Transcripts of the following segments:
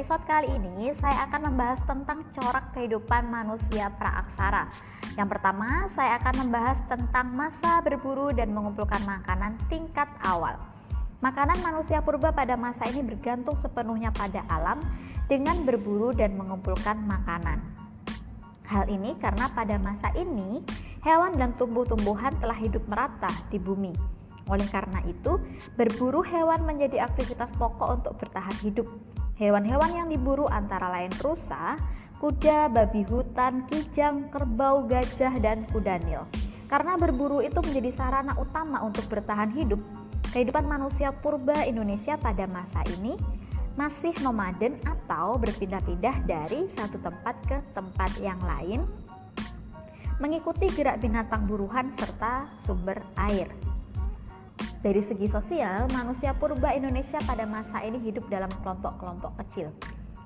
episode kali ini saya akan membahas tentang corak kehidupan manusia praaksara. Yang pertama, saya akan membahas tentang masa berburu dan mengumpulkan makanan tingkat awal. Makanan manusia purba pada masa ini bergantung sepenuhnya pada alam dengan berburu dan mengumpulkan makanan. Hal ini karena pada masa ini hewan dan tumbuh-tumbuhan telah hidup merata di bumi. Oleh karena itu, berburu hewan menjadi aktivitas pokok untuk bertahan hidup. Hewan-hewan yang diburu antara lain rusa, kuda, babi hutan, kijang, kerbau, gajah, dan kuda nil. Karena berburu itu menjadi sarana utama untuk bertahan hidup, kehidupan manusia purba Indonesia pada masa ini masih nomaden atau berpindah-pindah dari satu tempat ke tempat yang lain, mengikuti gerak binatang buruan serta sumber air. Dari segi sosial, manusia purba Indonesia pada masa ini hidup dalam kelompok-kelompok kecil.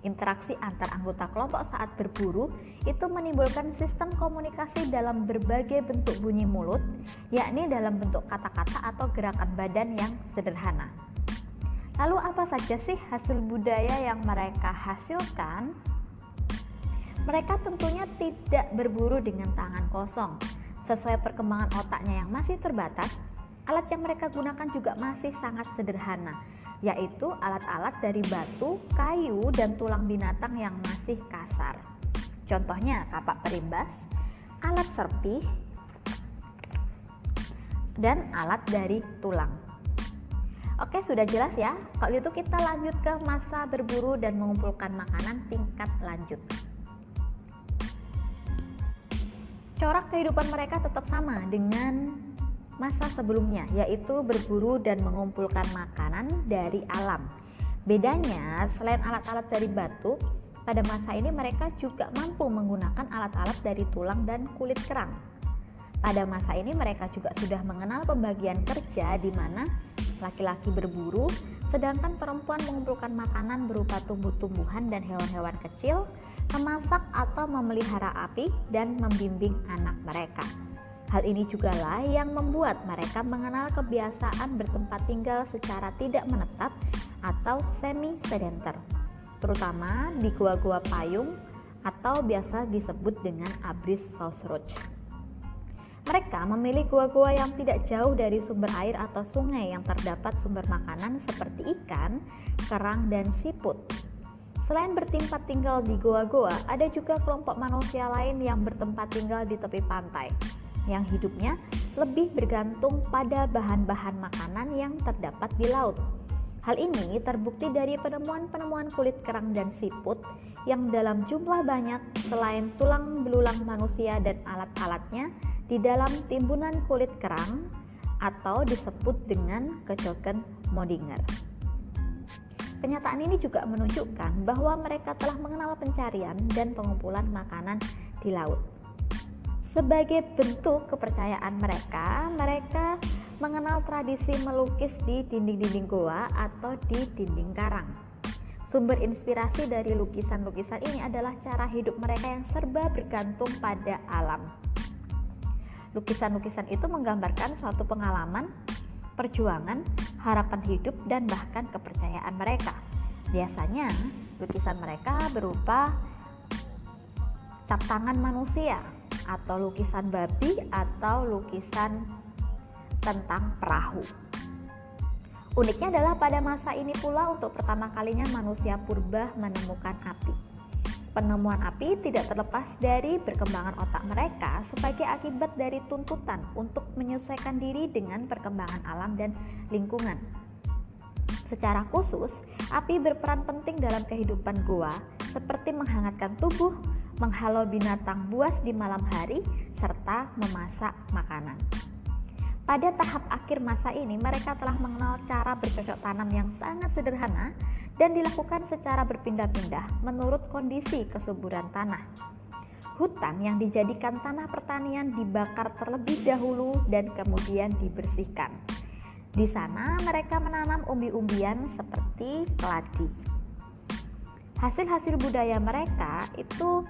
Interaksi antar anggota kelompok saat berburu itu menimbulkan sistem komunikasi dalam berbagai bentuk bunyi mulut, yakni dalam bentuk kata-kata atau gerakan badan yang sederhana. Lalu apa saja sih hasil budaya yang mereka hasilkan? Mereka tentunya tidak berburu dengan tangan kosong. Sesuai perkembangan otaknya yang masih terbatas, alat yang mereka gunakan juga masih sangat sederhana, yaitu alat-alat dari batu, kayu, dan tulang binatang yang masih kasar. Contohnya kapak perimbas, alat serpih, dan alat dari tulang. Oke, sudah jelas ya? Kalau gitu kita lanjut ke masa berburu dan mengumpulkan makanan tingkat lanjut. Corak kehidupan mereka tetap sama dengan masa sebelumnya, yaitu berburu dan mengumpulkan makanan dari alam. Bedanya, selain alat-alat dari batu, pada masa ini mereka juga mampu menggunakan alat-alat dari tulang dan kulit kerang. Pada masa ini mereka juga sudah mengenal pembagian kerja di mana laki-laki berburu, sedangkan perempuan mengumpulkan makanan berupa tumbuh-tumbuhan dan hewan-hewan kecil, memasak atau memelihara api, dan membimbing anak mereka. Hal ini jugalah yang membuat mereka mengenal kebiasaan bertempat tinggal secara tidak menetap atau semi-sedenter, terutama di gua-gua payung atau biasa disebut dengan Abris Sausruch. Mereka memilih gua-gua yang tidak jauh dari sumber air atau sungai yang terdapat sumber makanan seperti ikan, kerang, dan siput. Selain bertempat tinggal di gua-gua, ada juga kelompok manusia lain yang bertempat tinggal di tepi pantai, yang hidupnya lebih bergantung pada bahan-bahan makanan yang terdapat di laut. Hal ini terbukti dari penemuan-penemuan kulit kerang dan siput yang dalam jumlah banyak selain tulang belulang manusia dan alat-alatnya di dalam timbunan kulit kerang atau disebut dengan kecoken Modinger. Kenyataan ini juga menunjukkan bahwa mereka telah mengenal pencarian dan pengumpulan makanan di laut. Sebagai bentuk kepercayaan mereka mengenal tradisi melukis di dinding-dinding goa atau di dinding karang. Sumber inspirasi dari lukisan-lukisan ini adalah cara hidup mereka yang serba bergantung pada alam. Lukisan-lukisan itu menggambarkan suatu pengalaman, perjuangan, harapan hidup, dan bahkan kepercayaan mereka. Biasanya, lukisan mereka berupa cap tangan manusia, atau lukisan babi, atau lukisan tentang perahu. Uniknya adalah pada masa ini pula untuk pertama kalinya manusia purba menemukan api. Penemuan api tidak terlepas dari perkembangan otak mereka sebagai akibat dari tuntutan untuk menyesuaikan diri dengan perkembangan alam dan lingkungan. Secara khusus, api berperan penting dalam kehidupan goa, seperti menghangatkan tubuh, menghalau binatang buas di malam hari, serta memasak makanan. Pada tahap akhir masa ini, mereka telah mengenal cara bercocok tanam yang sangat sederhana dan dilakukan secara berpindah-pindah menurut kondisi kesuburan tanah. Hutan yang dijadikan tanah pertanian dibakar terlebih dahulu dan kemudian dibersihkan. Di sana mereka menanam umbi-umbian seperti keladi. Hasil-hasil budaya mereka itu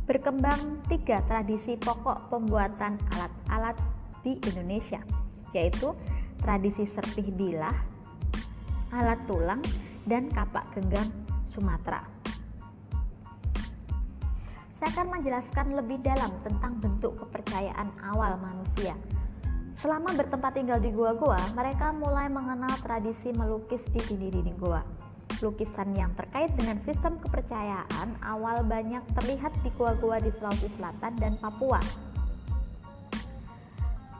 berkembang 3 tradisi pokok pembuatan alat-alat di Indonesia, yaitu tradisi serpih bilah, alat tulang, dan kapak genggam Sumatera. saya akan menjelaskan lebih dalam tentang bentuk kepercayaan awal manusia. Selama bertempat tinggal di gua-gua, mereka mulai mengenal tradisi melukis di dinding-dinding gua. Lukisan yang terkait dengan sistem kepercayaan awal banyak terlihat di gua-gua di Sulawesi Selatan dan Papua.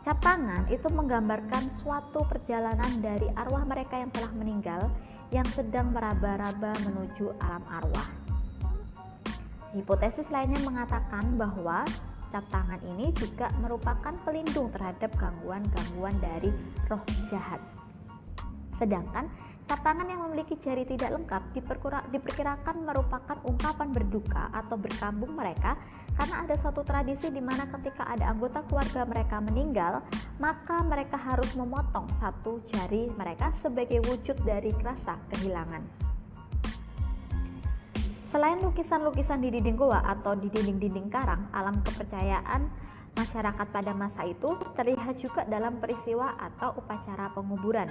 Cap tangan itu menggambarkan suatu perjalanan dari arwah mereka yang telah meninggal yang sedang meraba-raba menuju alam arwah. Hipotesis lainnya mengatakan bahwa cap tangan ini juga merupakan pelindung terhadap gangguan-gangguan dari roh jahat. Sedangkan cap tangan yang memiliki jari tidak lengkap diperkirakan merupakan ungkapan berduka atau berkabung mereka karena ada suatu tradisi di mana ketika ada anggota keluarga mereka meninggal, maka mereka harus memotong satu jari mereka sebagai wujud dari rasa kehilangan. Selain lukisan-lukisan di dinding goa atau di dinding-dinding karang, alam kepercayaan masyarakat pada masa itu terlihat juga dalam peristiwa atau upacara penguburan.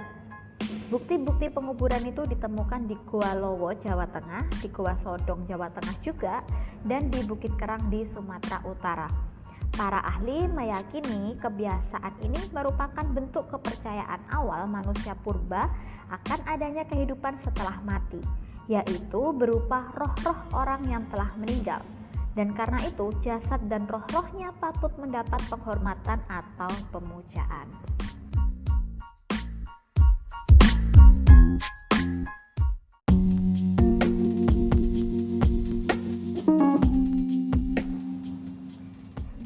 Bukti-bukti penguburan itu ditemukan di Goa Lowo, Jawa Tengah, di Goa Sodong, Jawa Tengah juga, dan di Bukit Kerang di Sumatera Utara. Para ahli meyakini kebiasaan ini merupakan bentuk kepercayaan awal manusia purba akan adanya kehidupan setelah mati, yaitu berupa roh-roh orang yang telah meninggal. Dan karena itu jasad dan roh-rohnya patut mendapat penghormatan atau pemujaan.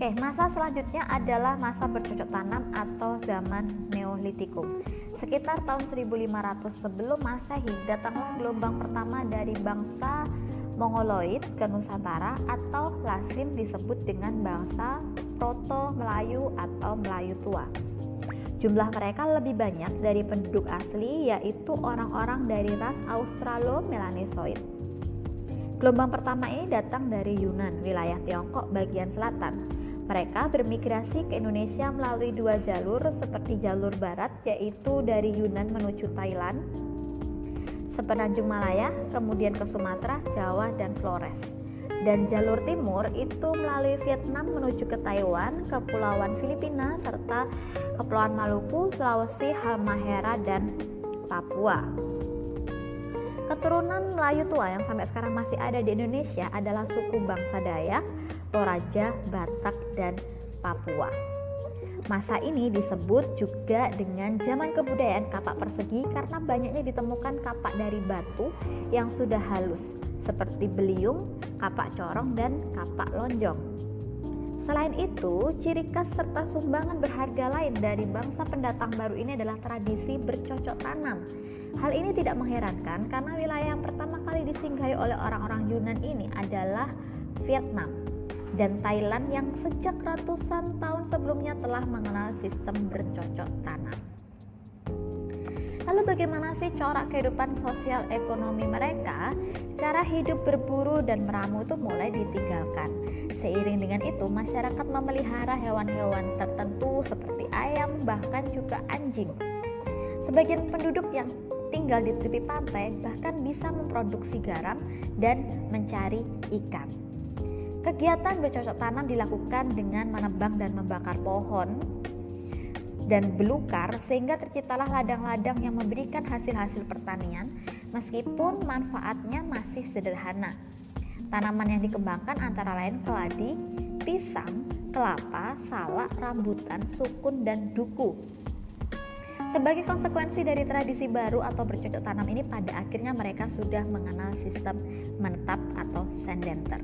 Oke, masa selanjutnya adalah masa bercocok tanam atau zaman Neolitikum. Sekitar tahun 1500 sebelum Masehi datanglah gelombang pertama dari bangsa Mongoloid ke Nusantara atau lazim disebut dengan bangsa Proto-Melayu atau Melayu Tua. Jumlah mereka lebih banyak dari penduduk asli, yaitu orang-orang dari ras Australo-Melanesoid. Gelombang pertama ini datang dari Yunan, wilayah Tiongkok bagian selatan. Mereka bermigrasi ke Indonesia melalui dua jalur seperti jalur barat, yaitu dari Yunan menuju Thailand, sepenanjung Malaya, kemudian ke Sumatera, Jawa, dan Flores. Dan jalur timur itu melalui Vietnam menuju ke Taiwan, Kepulauan Filipina, serta Kepulauan Maluku, Sulawesi, Halmahera, dan Papua. Keturunan Melayu tua yang sampai sekarang masih ada di Indonesia adalah suku bangsa Dayak, Toraja, Batak, dan Papua. Masa ini disebut juga dengan zaman kebudayaan kapak persegi karena banyaknya ditemukan kapak dari batu yang sudah halus seperti beliung, kapak corong, dan kapak lonjong. Selain itu, ciri khas serta sumbangan berharga lain dari bangsa pendatang baru ini adalah tradisi bercocok tanam. Hal ini tidak mengherankan karena wilayah yang pertama kali disinggahi oleh orang-orang Yunan ini adalah Vietnam dan Thailand yang sejak ratusan tahun sebelumnya telah mengenal sistem bercocok tanam. Lalu bagaimana sih corak kehidupan sosial ekonomi mereka? Cara hidup berburu dan meramu itu mulai ditinggalkan. Seiring dengan itu, masyarakat memelihara hewan-hewan tertentu seperti ayam, bahkan juga anjing. Sebagian penduduk yang tinggal di tepi pantai bahkan bisa memproduksi garam dan mencari ikan. Kegiatan bercocok tanam dilakukan dengan menebang dan membakar pohon dan belukar sehingga terciptalah ladang-ladang yang memberikan hasil-hasil pertanian meskipun manfaatnya masih sederhana. Tanaman yang dikembangkan antara lain keladi, pisang, kelapa, salak, rambutan, sukun, dan duku. Sebagai konsekuensi dari tradisi baru atau bercocok tanam ini, pada akhirnya mereka sudah mengenal sistem menetap atau sendenter.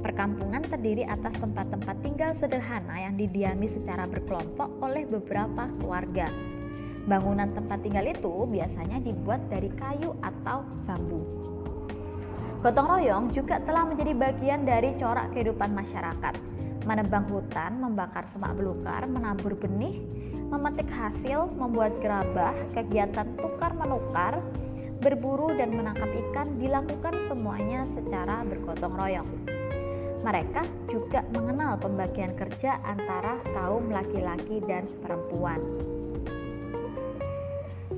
Perkampungan terdiri atas tempat-tempat tinggal sederhana yang didiami secara berkelompok oleh beberapa keluarga. Bangunan tempat tinggal itu biasanya dibuat dari kayu atau bambu. Gotong royong juga telah menjadi bagian dari corak kehidupan masyarakat. Menebang hutan, membakar semak belukar, menabur benih, memetik hasil, membuat gerabah, kegiatan tukar-menukar, berburu dan menangkap ikan dilakukan semuanya secara bergotong royong. Mereka juga mengenal pembagian kerja antara kaum laki-laki dan perempuan.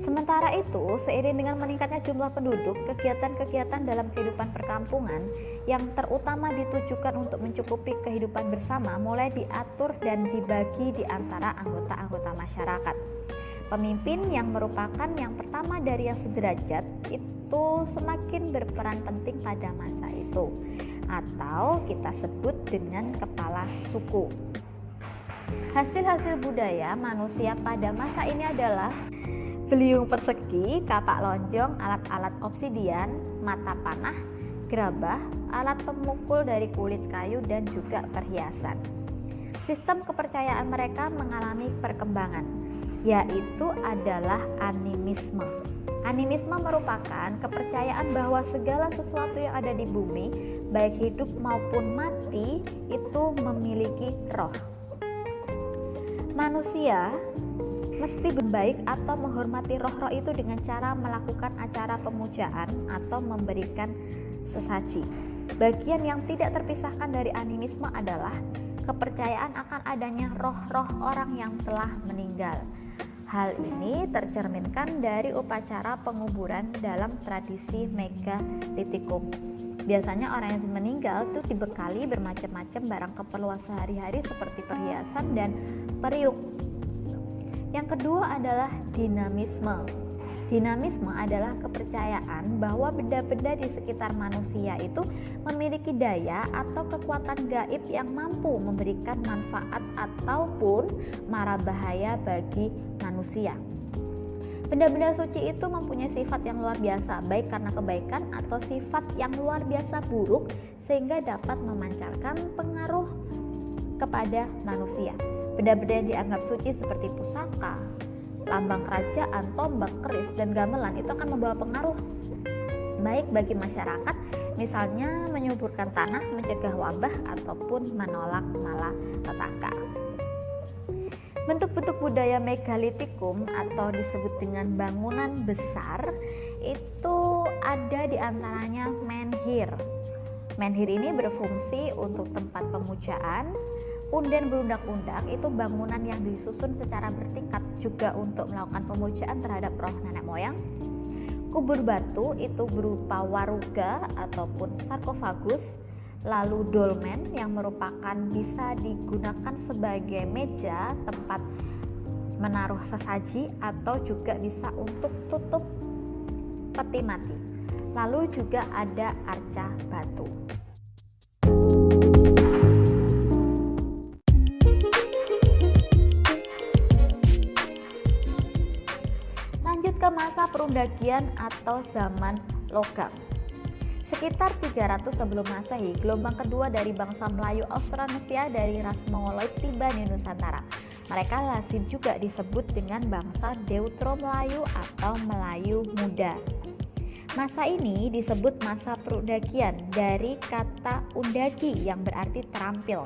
Sementara itu, seiring dengan meningkatnya jumlah penduduk, kegiatan-kegiatan dalam kehidupan perkampungan yang terutama ditujukan untuk mencukupi kehidupan bersama mulai diatur dan dibagi di antara anggota-anggota masyarakat. Pemimpin yang merupakan yang pertama dari yang sederajat itu semakin berperan penting pada masa itu, atau kita sebut dengan kepala suku. Hasil-hasil budaya manusia pada masa ini adalah beliung persegi, kapak lonjong, alat-alat obsidian, mata panah, gerabah, alat pemukul dari kulit kayu, dan juga perhiasan. Sistem kepercayaan mereka mengalami perkembangan, yaitu adalah animisme. Animisme merupakan kepercayaan bahwa segala sesuatu yang ada di bumi, baik hidup maupun mati, itu memiliki roh. Manusia mesti berbaik atau menghormati roh-roh itu dengan cara melakukan acara pemujaan atau memberikan sesaji. Bagian yang tidak terpisahkan dari animisme adalah kepercayaan akan adanya roh-roh orang yang telah meninggal. Hal ini tercerminkan dari upacara penguburan dalam tradisi megalitikum. Biasanya orang yang meninggal itu dibekali bermacam-macam barang keperluan sehari-hari seperti perhiasan dan periuk. Yang kedua adalah dinamisme. Dinamisme adalah kepercayaan bahwa benda-benda di sekitar manusia itu memiliki daya atau kekuatan gaib yang mampu memberikan manfaat ataupun mara bahaya bagi manusia. Benda-benda suci itu mempunyai sifat yang luar biasa, baik karena kebaikan atau sifat yang luar biasa buruk, sehingga dapat memancarkan pengaruh kepada manusia. Benda-benda yang dianggap suci seperti pusaka, lambang kerajaan, tombak, keris, dan gamelan itu akan membawa pengaruh baik bagi masyarakat, misalnya menyuburkan tanah, mencegah wabah, ataupun menolak malapetaka. Bentuk-bentuk budaya megalitikum atau disebut dengan bangunan besar itu ada di antaranya menhir. Menhir ini berfungsi untuk tempat pemujaan. Unden berundak-undak itu bangunan yang disusun secara bertingkat juga untuk melakukan pemujaan terhadap roh nenek moyang. Kubur batu itu berupa waruga ataupun sarkofagus. Lalu dolmen yang merupakan bisa digunakan sebagai meja tempat menaruh sesaji atau juga bisa untuk tutup peti mati. Lalu juga ada arca batu. Ke masa perundagian atau zaman logam. Sekitar 300 sebelum Masehi, gelombang kedua dari bangsa Melayu Austronesia dari ras Mongoloid tiba di Nusantara. Mereka lazim juga disebut dengan bangsa Deutero-Melayu atau Melayu Muda. Masa ini disebut masa perundagian dari kata undagi yang berarti terampil.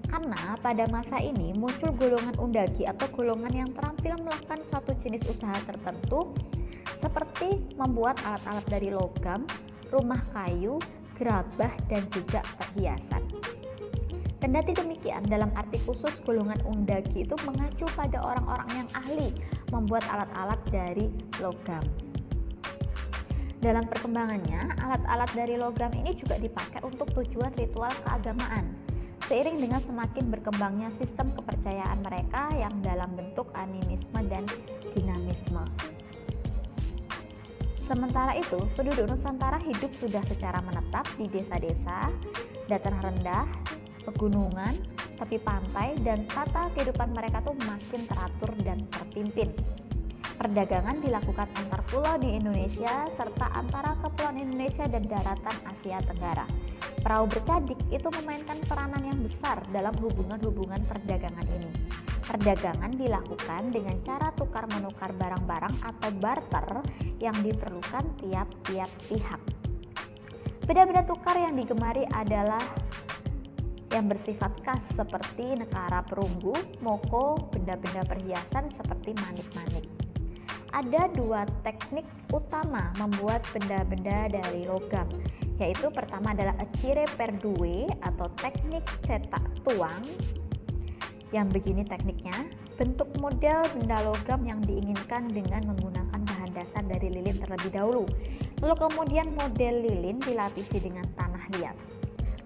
Karena pada masa ini muncul golongan undagi atau golongan yang terampil melakukan suatu jenis usaha tertentu seperti membuat alat-alat dari logam, rumah kayu, gerabah, dan juga perhiasan. Kendati demikian, dalam arti khusus golongan undagi itu mengacu pada orang-orang yang ahli membuat alat-alat dari logam. Dalam perkembangannya, alat-alat dari logam ini juga dipakai untuk tujuan ritual keagamaan. Seiring dengan semakin berkembangnya sistem kepercayaan mereka yang dalam bentuk animisme dan dinamisme. Sementara itu, penduduk Nusantara hidup sudah secara menetap di desa-desa, dataran rendah, pegunungan, tepi pantai, dan tata kehidupan mereka tuh makin teratur dan terpimpin. Perdagangan dilakukan antar pulau di Indonesia serta antara kepulauan Indonesia dan daratan Asia Tenggara. Perahu bercadik itu memainkan peranan yang besar dalam hubungan-hubungan perdagangan ini. Perdagangan dilakukan dengan cara tukar-menukar barang-barang atau barter yang diperlukan tiap-tiap pihak. Benda-benda tukar yang digemari adalah yang bersifat khas seperti nekara perunggu, moko, benda-benda perhiasan seperti manik-manik. Ada dua teknik utama membuat benda-benda dari logam, yaitu pertama adalah ecire per due atau teknik cetak tuang. Yang begini tekniknya, bentuk model benda logam yang diinginkan dengan menggunakan bahan dasar dari lilin terlebih dahulu. Lalu kemudian model lilin dilapisi dengan tanah liat.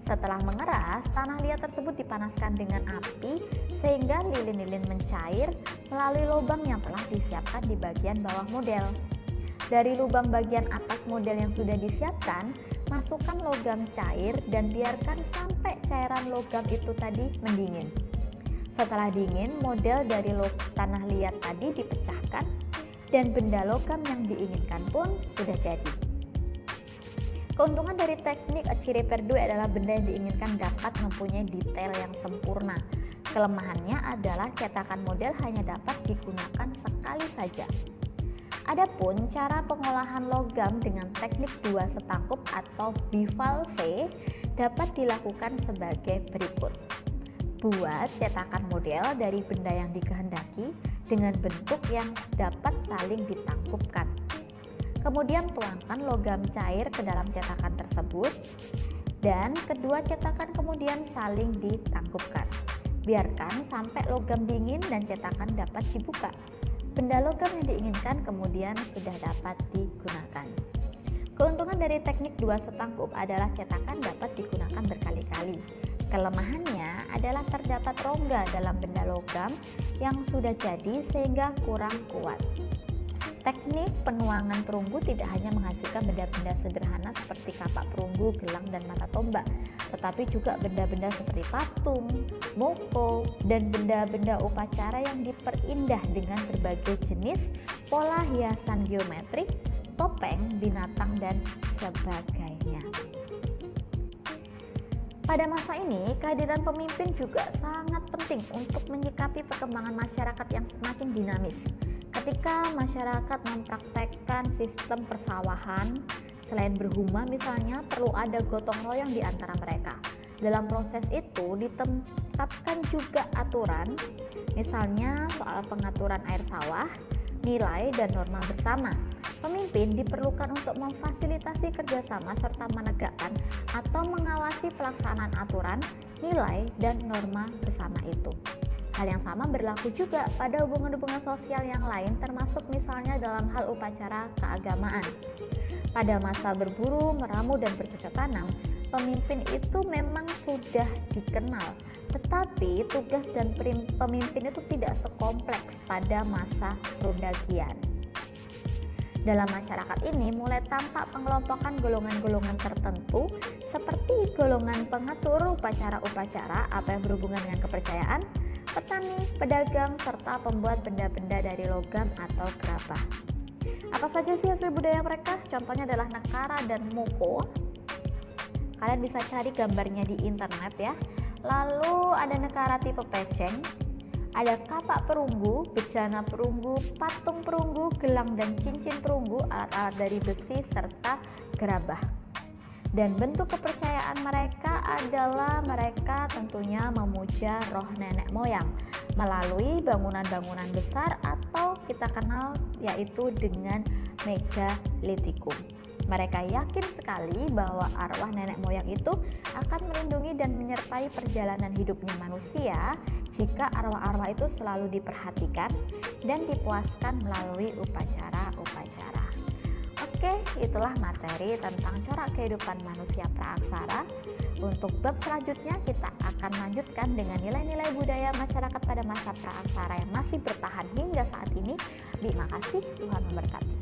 Setelah mengeras, tanah liat tersebut dipanaskan dengan api sehingga lilin-lilin mencair melalui lubang yang telah disiapkan di bagian bawah model. Dari lubang bagian atas model yang sudah disiapkan, masukkan logam cair dan biarkan sampai cairan logam itu tadi mendingin. Setelah dingin, model dari tanah liat tadi dipecahkan dan benda logam yang diinginkan pun sudah jadi. Keuntungan dari teknik Achille Perdue adalah benda yang diinginkan dapat mempunyai detail yang sempurna. Kelemahannya adalah cetakan model hanya dapat digunakan sekali saja. Adapun cara pengolahan logam dengan teknik dua setangkup atau bivalve dapat dilakukan sebagai berikut. Buat cetakan model dari benda yang dikehendaki dengan bentuk yang dapat saling ditangkupkan. Kemudian tuangkan logam cair ke dalam cetakan tersebut dan kedua cetakan kemudian saling ditangkupkan. Biarkan sampai logam dingin dan cetakan dapat dibuka. Benda logam yang diinginkan kemudian sudah dapat digunakan. Keuntungan dari teknik dua setangkup adalah cetakan dapat digunakan berkali-kali. Kelemahannya adalah terdapat rongga dalam benda logam yang sudah jadi sehingga kurang kuat. Teknik penuangan perunggu tidak hanya menghasilkan benda-benda sederhana seperti kapak perunggu, gelang, dan mata tombak, tetapi juga benda-benda seperti patung, moko, dan benda-benda upacara yang diperindah dengan berbagai jenis pola hiasan geometrik, topeng, binatang, dan sebagainya. Pada masa ini, kehadiran pemimpin juga sangat penting untuk menyikapi perkembangan masyarakat yang semakin dinamis. Ketika masyarakat mempraktekkan sistem persawahan, selain berhuma misalnya, perlu ada gotong royong di antara mereka. Dalam proses itu ditetapkan juga aturan, misalnya soal pengaturan air sawah, nilai dan norma bersama. Pemimpin diperlukan untuk memfasilitasi kerjasama serta menegakkan atau mengawasi pelaksanaan aturan, nilai, dan norma bersama itu. Hal yang sama berlaku juga pada hubungan-hubungan sosial yang lain, termasuk misalnya dalam hal upacara keagamaan. Pada masa berburu, meramu, dan bercocok tanam, pemimpin itu memang sudah dikenal, tetapi tugas dan pemimpin itu tidak sekompleks pada masa perundagian. Dalam masyarakat ini mulai tampak pengelompokan golongan-golongan tertentu seperti golongan pengatur upacara-upacara atau yang berhubungan dengan kepercayaan, petani, pedagang, serta pembuat benda-benda dari logam atau gerabah. Apa saja sih hasil budaya mereka? Contohnya adalah nekara dan moko. Kalian bisa cari gambarnya di internet ya. Lalu ada nekara tipe peceng, ada kapak perunggu, bejana perunggu, patung perunggu, gelang dan cincin perunggu, alat-alat dari besi, serta gerabah. Dan bentuk kepercayaan mereka adalah mereka tentunya memuja roh nenek moyang melalui bangunan-bangunan besar atau kita kenal yaitu dengan megalitikum. Mereka yakin sekali bahwa arwah nenek moyang itu akan melindungi dan menyertai perjalanan hidupnya manusia jika arwah-arwah itu selalu diperhatikan dan dipuaskan melalui upacara-upacara. Oke, itulah materi tentang corak kehidupan manusia praaksara. Untuk bab selanjutnya kita akan lanjutkan dengan nilai-nilai budaya masyarakat pada masa praaksara yang masih bertahan hingga saat ini. Terima kasih, Tuhan memberkati.